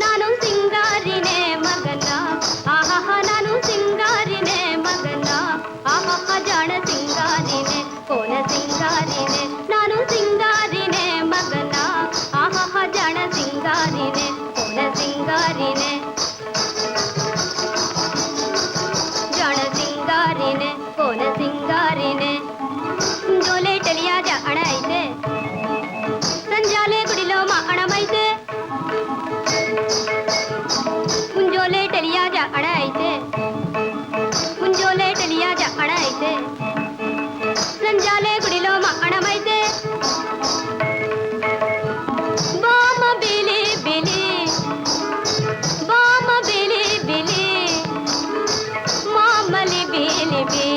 ನಾನು ಸಿಂಗಾರಿನೇ ಮಗನ ಆಹಾ ನಾನು ಸಿಂಗಾರಿನೇ ಮಗನ ಆಹಾ ಜಾಣ ಸಿಂಗಾರಿನೇ ಕೋನ ಸಿಂಗಾರಿನೇ ನಾನು ಸಿಂಗಾರಿನೇ ಮಗನ ಆಹಾ ಜಾಣ ಸಿಂಗಾರಿನೇ ಕೋನ ಸಿಂಗಾರಿನೇ ಜಾಣ ಸಿಂಗಾರಿನೇ ಕೋನ ಸಿಂಗಾರಿನೇ జోలే టలియా జాడ అయితే సంజాలే గుడిలో మా అణమైతే ముంజోలే టలియా జాడ అయితే ముంజోలే టలియా జాడ అయితే సంజాలే గుడిలో మా అణమైతే బామ బిలి బిలి బామ బిలి బిలి మామలి బిలి బిలి